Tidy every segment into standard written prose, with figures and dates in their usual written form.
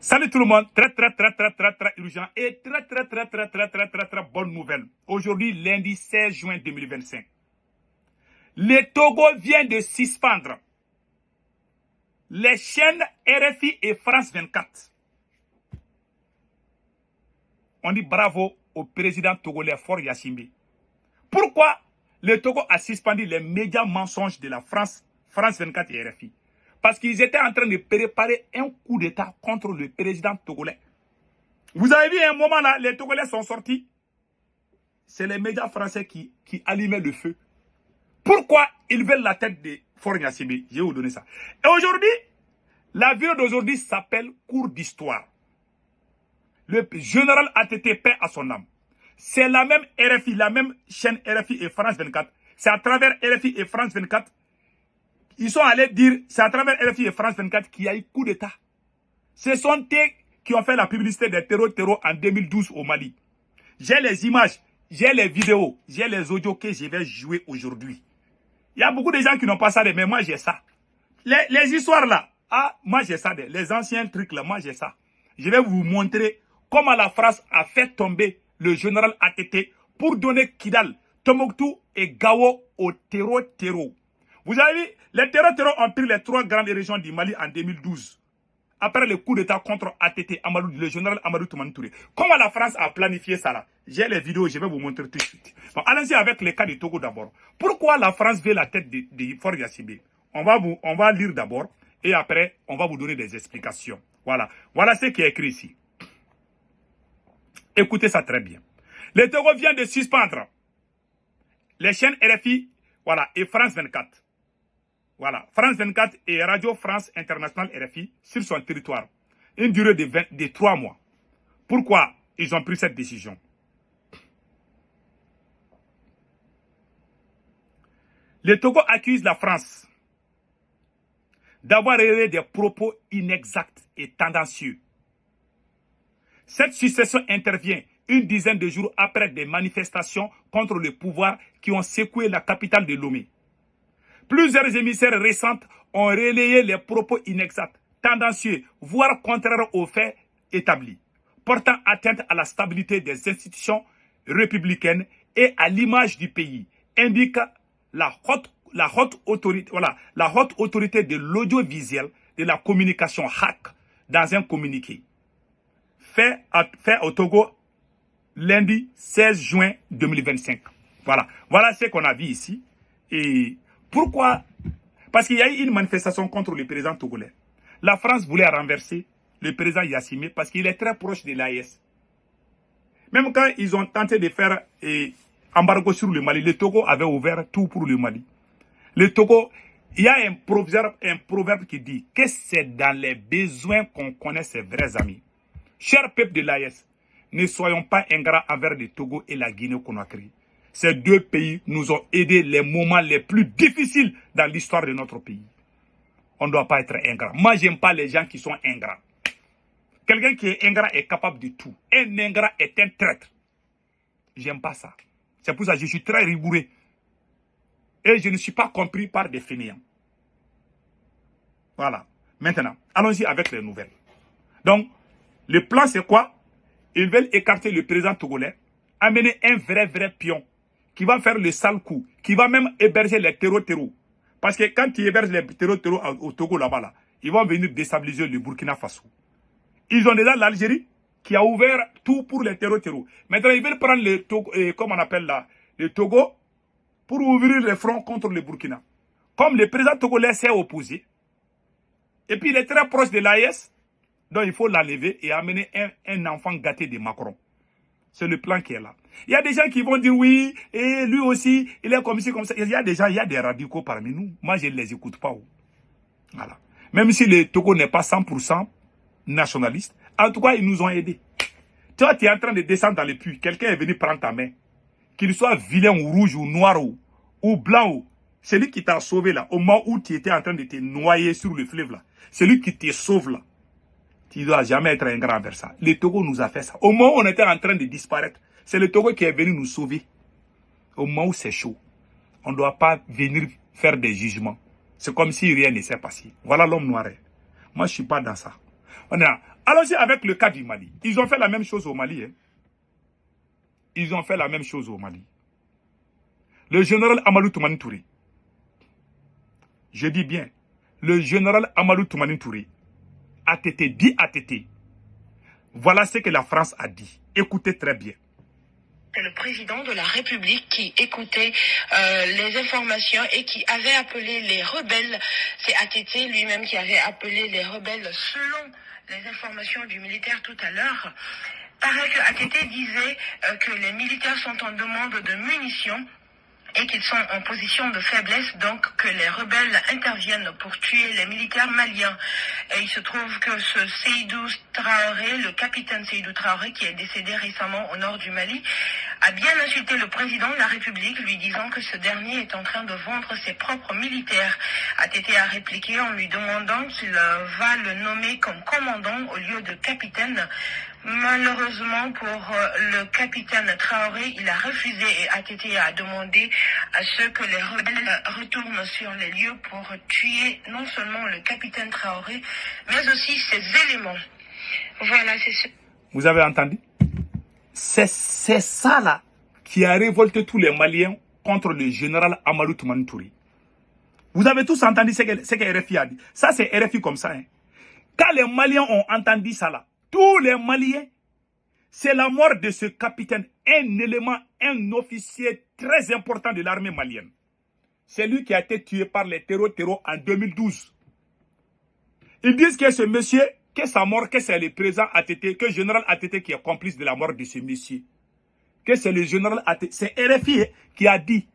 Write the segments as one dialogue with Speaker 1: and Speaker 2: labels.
Speaker 1: Salut tout le monde, très urgent et très bonne nouvelle. Aujourd'hui, lundi 16 juin 2025. Le Togo vient de suspendre les chaînes RFI et France 24. On dit bravo au président togolais Faure Gnassingbé. Pourquoi le Togo a suspendu les médias mensonges de la France 24 et RFI? Parce qu'ils étaient en train de préparer un coup d'État contre le président togolais. Vous avez vu un moment là, les Togolais sont sortis. C'est les médias français qui allumaient le feu. Pourquoi ils veulent la tête de Faure Gnassingbé? Je vais vous donner ça. Et aujourd'hui, la vidéo d'aujourd'hui s'appelle Cours d'histoire. Le général ATT paix à son âme. C'est la même RFI, la même chaîne RFI et France 24. C'est à travers RFI et France 24. Ils sont allés dire, c'est à travers RFI et France 24 qu'il y a eu coup d'État. Ce sont eux qui ont fait la publicité des terreaux en 2012 au Mali. J'ai les images, j'ai les vidéos, j'ai les audios que je vais jouer aujourd'hui. Il y a beaucoup de gens qui n'ont pas ça, mais moi j'ai ça. Les histoires là, moi j'ai ça, les anciens trucs là, moi j'ai ça. Je vais vous montrer comment la France a fait tomber le général ATT pour donner Kidal, Tombouctou et Gao au terreau. Vous avez vu, les terreaux ont pris les 3 grandes régions du Mali en 2012. Après le coup d'État contre ATT, le général Amadou Toumani Touré. Comment la France a planifié ça là? J'ai les vidéos, je vais vous montrer tout de suite. Bon, allons-y avec le cas du Togo d'abord. Pourquoi la France veut la tête de Faure Gnassingbé? On va lire d'abord et après, on va vous donner des explications. Voilà. Voilà ce qui est écrit ici. Écoutez ça très bien. Le Togo vient de suspendre les chaînes RFI, voilà, et France 24. Voilà, France 24 et Radio France Internationale RFI sur son territoire. Une durée de 3 mois. Pourquoi ils ont pris cette décision? Le Togo accuse la France d'avoir relayé des propos inexacts et tendancieux. Cette succession intervient une dizaine de jours après des manifestations contre le pouvoir qui ont secoué la capitale de Lomé. Plusieurs émissaires récents ont relayé les propos inexacts, tendancieux, voire contraires aux faits établis, portant atteinte à la stabilité des institutions républicaines et à l'image du pays, indique la haute autorité de l'audiovisuel de la communication HAC dans un communiqué fait au Togo lundi 16 juin 2025. Voilà ce qu'on a vu ici. Et pourquoi? Parce qu'il y a eu une manifestation contre le président togolais. La France voulait renverser le président Gnassingbé parce qu'il est très proche de l'AES. Même quand ils ont tenté de faire embargo sur le Mali, le Togo avait ouvert tout pour le Mali. Le Togo, il y a un proverbe qui dit que c'est dans les besoins qu'on connaît ses vrais amis. Chers peuples de l'AES, ne soyons pas ingrats envers le Togo et la Guinée-Conakry. Ces 2 pays nous ont aidés les moments les plus difficiles dans l'histoire de notre pays. On ne doit pas être ingrat. Moi, je n'aime pas les gens qui sont ingrats. Quelqu'un qui est ingrat est capable de tout. Un ingrat est un traître. J'aime pas ça. C'est pour ça que je suis très rigoureux. Et je ne suis pas compris par des fainéants. Voilà. Maintenant, allons-y avec les nouvelles. Donc, le plan c'est quoi? Ils veulent écarter le président togolais, amener un vrai pion qui va faire le sale coup, qui va même héberger les terreaux. Parce que quand ils hébergent les terreaux au Togo là-bas, ils vont venir déstabiliser le Burkina Faso. Ils ont déjà l'Algérie qui a ouvert tout pour les terreaux. Maintenant, ils veulent prendre le Togo, comment on appelle là, le Togo pour ouvrir les fronts contre le Burkina. Comme le président togolais s'est opposé, et puis il est très proche de l'AES, donc il faut l'enlever et amener un enfant gâté de Macron. C'est le plan qui est là. Il y a des gens qui vont dire oui, et lui aussi, il est comme ci, comme ça. Il y a des radicaux parmi nous. Moi, je ne les écoute pas. Voilà. Même si le Togo n'est pas 100% nationaliste, en tout cas, ils nous ont aidés. Toi, tu es en train de descendre dans le puits. Quelqu'un est venu prendre ta main. Qu'il soit vilain ou rouge ou noir ou blanc. C'est lui qui t'a sauvé là. Au moment où tu étais en train de te noyer sur le fleuve là. C'est lui qui te sauve là. Tu ne dois jamais être ingrat envers ça. Le Togo nous a fait ça. Au moment où on était en train de disparaître, c'est le Togo qui est venu nous sauver. Au moment où c'est chaud, on ne doit pas venir faire des jugements. C'est comme si rien ne s'est passé. Voilà l'homme noir. Moi, je ne suis pas dans ça. Allons-y avec le cas du Mali. Ils ont fait la même chose au Mali. Hein. Ils ont fait la même chose au Mali. Le général Amadou Toumani Touré. Je dis bien, le général Amadou Toumani Touré a été dit ATT. Voilà ce que la France a dit. Écoutez très bien.
Speaker 2: C'est le président de la République qui écoutait les informations et qui avait appelé les rebelles. C'est ATT lui-même qui avait appelé les rebelles selon les informations du militaire tout à l'heure. Paraît que ATT disait que les militaires sont en demande de munitions et qu'ils sont en position de faiblesse, donc que les rebelles interviennent pour tuer les militaires maliens. Et il se trouve que ce Seydou Traoré, le capitaine Seydou Traoré, qui est décédé récemment au nord du Mali, a bien insulté le président de la République, lui disant que ce dernier est en train de vendre ses propres militaires. ATT a répliqué en lui demandant qu'il va le nommer comme commandant au lieu de capitaine. Malheureusement pour le capitaine Traoré, il a refusé et ATT a demandé à ce que les rebelles retournent sur les lieux pour tuer non seulement le capitaine Traoré, mais aussi ses éléments. Voilà, c'est ce.
Speaker 1: Vous avez entendu? C'est ça là qui a révolté tous les Maliens contre le général Amadou Toumani Touré. Vous avez tous entendu ce que RFI a dit. Ça c'est RFI comme ça. Hein. Quand les Maliens ont entendu ça là, tous les Maliens, c'est la mort de ce capitaine, un élément, un officier très important de l'armée malienne. C'est lui qui a été tué par les terreaux en 2012. Ils disent que ce monsieur, que sa mort, que c'est le président ATT, que le général ATT qui est complice de la mort de ce monsieur. Que c'est le général ATT. C'est RFI qui a dit.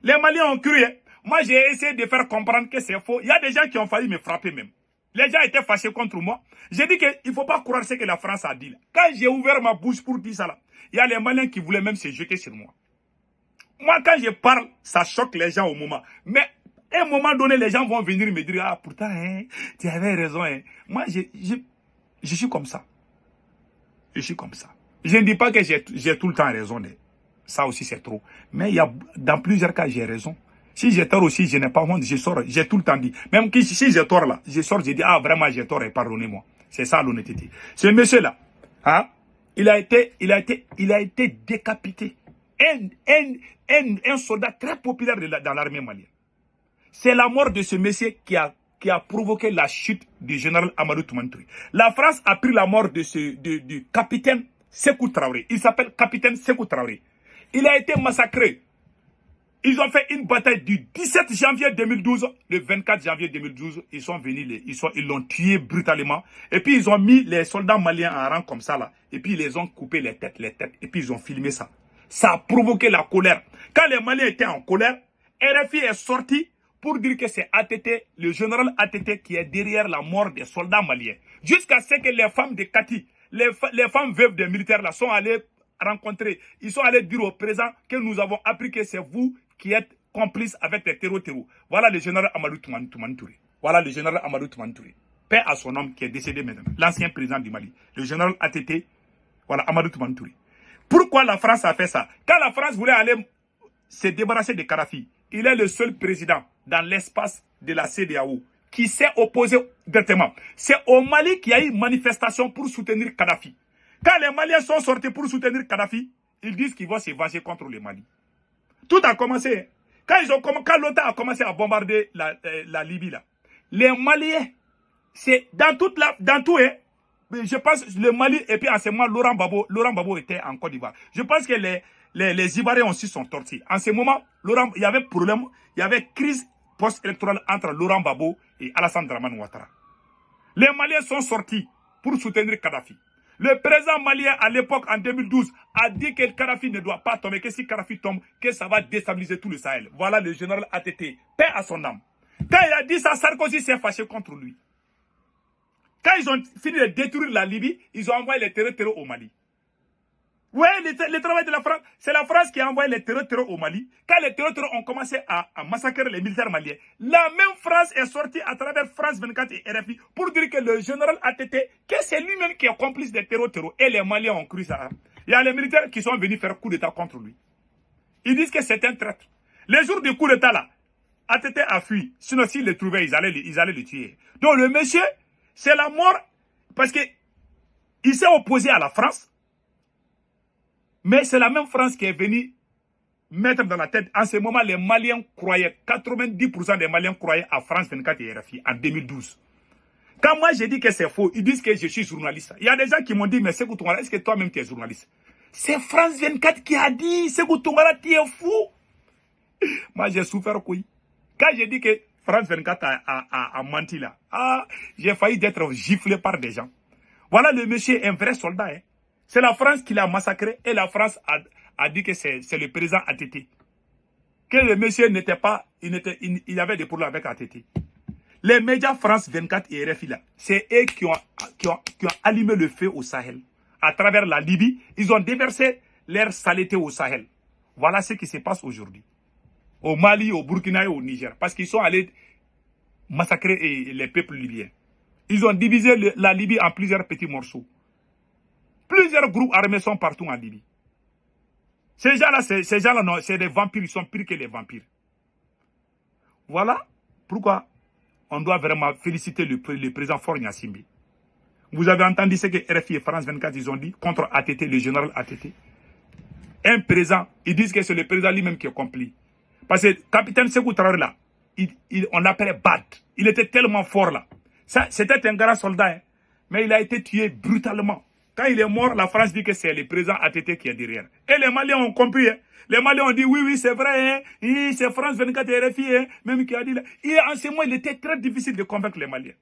Speaker 1: Les Maliens ont cru. Moi, j'ai essayé de faire comprendre que c'est faux. Il y a des gens qui ont failli me frapper même. Les gens étaient fâchés contre moi. J'ai dit qu'il ne faut pas croire ce que la France a dit. Là. Quand j'ai ouvert ma bouche pour dire ça, là, il y a les Maliens qui voulaient même se jeter sur moi. Moi, quand je parle, ça choque les gens au moment. Mais à un moment donné, les gens vont venir me dire, ah, pourtant, hein, tu avais raison. Hein. Moi, je suis comme ça. Je suis comme ça. Je ne dis pas que j'ai tout le temps raison. Ça aussi, c'est trop. Mais il y a, dans plusieurs cas, j'ai raison. Si j'ai tort aussi, je n'ai pas honte, je sors, j'ai tout le temps dit. Même si j'ai tort là, je sors, je dis, ah vraiment j'ai tort et pardonnez-moi. C'est ça l'honnêteté. Ce monsieur-là, hein, il a été décapité. Un soldat très populaire dans l'armée malienne. C'est la mort de ce monsieur qui a provoqué la chute du général Amadou Toumani Touré. La France a pris la mort du capitaine Sékou Traoré. Il s'appelle capitaine Sékou Traoré. Il a été massacré. Ils ont fait une bataille du 17 janvier 2012. Le 24 janvier 2012, ils sont venus, ils l'ont tué brutalement. Et puis, ils ont mis les soldats maliens en rang comme ça, là. Et puis, ils les ont coupé les têtes. Et puis, ils ont filmé ça. Ça a provoqué la colère. Quand les Maliens étaient en colère, RFI est sorti pour dire que c'est ATT, le général ATT, qui est derrière la mort des soldats maliens. Jusqu'à ce que les femmes de Kati, les femmes veuves des militaires, là, sont allées rencontrer. Ils sont allés dire au président que nous avons appris que c'est vous qui êtes complice avec les terreaux. Voilà le général Amadou Toumani Touré. Voilà le général Amadou Toumani Touré. Paix à son homme qui est décédé maintenant. L'ancien président du Mali. Le général ATT. Voilà, Amadou Toumani Touré. Pourquoi la France a fait ça? Quand la France voulait aller se débarrasser de Kadhafi, il est le seul président dans l'espace de la CEDEAO qui s'est opposé directement. C'est au Mali qu'il y a eu manifestation pour soutenir Kadhafi. Quand les Maliens sont sortis pour soutenir Kadhafi, ils disent qu'ils vont se venger contre le Mali. Tout a commencé. Quand l'OTAN a commencé à bombarder la Libye, là, les Maliens, c'est dans tout, hein, je pense le Mali, et puis en ce moment, Laurent Gbagbo était en Côte d'Ivoire. Je pense que les Ivoiriens aussi sont tortis. En ce moment, il y avait problème, il y avait crise post-électorale entre Laurent Gbagbo et Alassane Dramane Ouattara. Les Maliens sont sortis pour soutenir Kadhafi. Le président malien à l'époque, en 2012, a dit que Kadhafi ne doit pas tomber, que si Kadhafi tombe, que ça va déstabiliser tout le Sahel. Voilà le général ATT. Paix à son âme. Quand il a dit ça, Sarkozy s'est fâché contre lui. Quand ils ont fini de détruire la Libye, ils ont envoyé les terreaux au Mali. Oui, le travail de la France, c'est la France qui a envoyé les terreaux au Mali. Quand les terreaux ont commencé à massacrer les militaires maliens, la même France est sortie à travers France 24 et RFI pour dire que le général ATT, que c'est lui-même qui est complice des terreaux. Et les Maliens ont cru ça. Il y a les militaires qui sont venus faire coup d'État contre lui. Ils disent que c'est un traître. Les jours du coup d'État là, ATT a fui. Sinon, s'ils le trouvaient, ils allaient le tuer. Donc le monsieur, c'est la mort. Parce que Il s'est opposé à la France. Mais c'est la même France qui est venue mettre dans la tête. En ce moment, les Maliens croyaient, 90% des Maliens croyaient à France 24 et RFI en 2012. Quand moi j'ai dit que c'est faux, ils disent que je suis journaliste. Il y a des gens qui m'ont dit, mais Sékou Toungara, est-ce que toi-même tu es journaliste? C'est France 24 qui a dit, Sékou Toungara, tu es fou. Moi j'ai souffert quoi. Quand j'ai dit que France 24 a menti là, j'ai failli d'être giflé par des gens. Voilà, le monsieur est un vrai soldat. Hein. C'est la France qui l'a massacré et la France a dit que c'est le président ATT. Que le monsieur n'était pas, il avait des problèmes avec ATT. Les médias France 24 et RFI là, c'est eux qui ont allumé le feu au Sahel. À travers la Libye, ils ont déversé l'air saleté au Sahel. Voilà ce qui se passe aujourd'hui. Au Mali, au Burkina et au Niger. Parce qu'ils sont allés massacrer les peuples libyens. Ils ont divisé la Libye en plusieurs petits morceaux. Plusieurs groupes armés sont partout en Libye. Ces gens-là, c'est des vampires. Ils sont pires que les vampires. Voilà pourquoi on doit vraiment féliciter le président Faure Gnassingbé. Vous avez entendu ce que RFI et France 24 ils ont dit contre ATT, le général ATT. Un président, ils disent que c'est le président lui-même qui est complice. Parce que capitaine Sékou Traoré là, on l'appelait Bad. Il était tellement fort là. C'était un grand soldat, hein, mais il a été tué brutalement. Quand il est mort, la France dit que c'est le président ATT qui est derrière. Et les Maliens ont compris. Hein. Les Maliens ont dit oui, c'est vrai. Hein. Oui, c'est France 24 et RFI, hein, même qui a dit là. Et en ce moment, il était très difficile de convaincre les Maliens.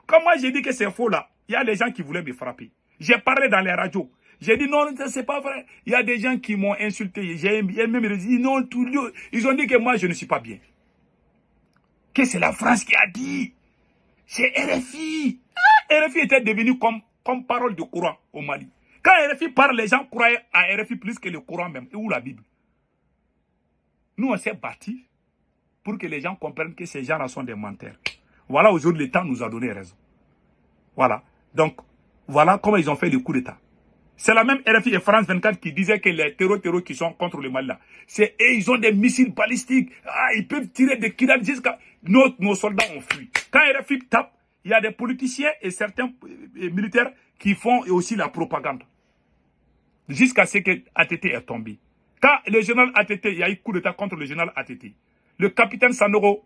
Speaker 1: Comme moi, j'ai dit que c'est faux là, il y a des gens qui voulaient me frapper. J'ai parlé dans les radios. J'ai dit non, c'est pas vrai. Il y a des gens qui m'ont insulté. J'ai même dit non, ils ont dit que moi, je ne suis pas bien. Que c'est la France qui a dit. C'est RFI. RFI était devenu comme parole de Coran au Mali. Quand RFI parle, les gens croyaient à RFI plus que le Coran même, ou la Bible. Nous, on s'est battus pour que les gens comprennent que ces gens-là sont des menteurs. Voilà, aujourd'hui, le temps nous a donné raison. Voilà. Donc, voilà comment ils ont fait le coup d'État. C'est la même RFI et France 24 qui disaient que les terreaux qui sont contre le Mali là, ils ont des missiles balistiques. Ils peuvent tirer des kidnappings jusqu'à... Nos soldats ont fui. Quand RFI tape, il y a des politiciens et certains militaires qui font aussi la propagande. Jusqu'à ce que ATT est tombé. Quand le général ATT, il y a eu coup d'État contre le général ATT. Le capitaine Sanoro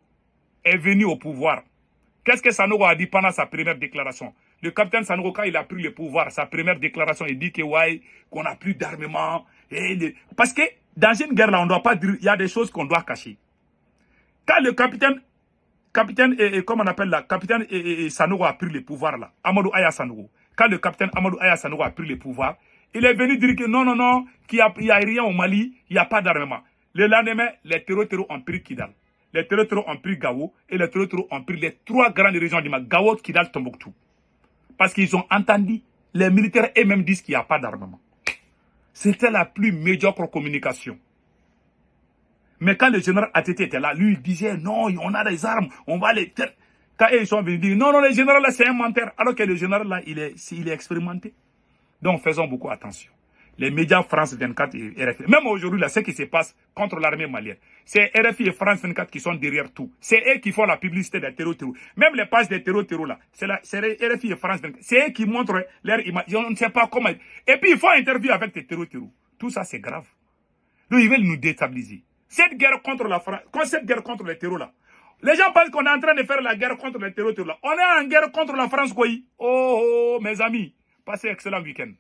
Speaker 1: est venu au pouvoir. Qu'est-ce que Sanoro a dit pendant sa première déclaration? Le capitaine Sanoro, quand il a pris le pouvoir, sa première déclaration, il dit que ouais, qu'on n'a plus d'armement. Parce que dans une guerre là, on ne doit pas dire, il y a des choses qu'on doit cacher. Quand le capitaine comment on appelle là, capitaine Sanoro a pris le pouvoir là, Amadou Aya Sanoro. Quand le capitaine Amadou Aya Sanoro a pris le pouvoir, il est venu dire que non, qu'il n'y a rien au Mali, il n'y a pas d'armement. Le lendemain, les terreaux ont pris Kidal. Les terreaux ont pris Gao et les terreaux ont pris les 3 grandes régions du Mali, Gao, Kidal, Tombouctou. Parce qu'ils ont entendu, les militaires eux-mêmes disent qu'il n'y a pas d'armement. C'était la plus médiocre communication. Mais quand le général ATT était là, lui il disait non, on a des armes, on va les... Quand ils sont venus dire non, le général là c'est un menteur. Alors que le général là il est expérimenté. Donc faisons beaucoup attention. Les médias France 24 et RFI. Même aujourd'hui, là, ce qui se passe contre l'armée malienne, c'est RFI et France 24 qui sont derrière tout. C'est eux qui font la publicité des terreaux. Même les pages des terreaux là, c'est RFI et France 24. C'est eux qui montrent leur image. On ne sait pas comment. Et puis, ils font interview avec les terreaux. Tout ça, c'est grave. Donc, ils veulent nous déstabiliser. Cette guerre contre la France, cette guerre contre les terreaux là, les gens pensent qu'on est en train de faire la guerre contre les terreaux là. On est en guerre contre la France, quoi. Oh, mes amis, passez un excellent week-end.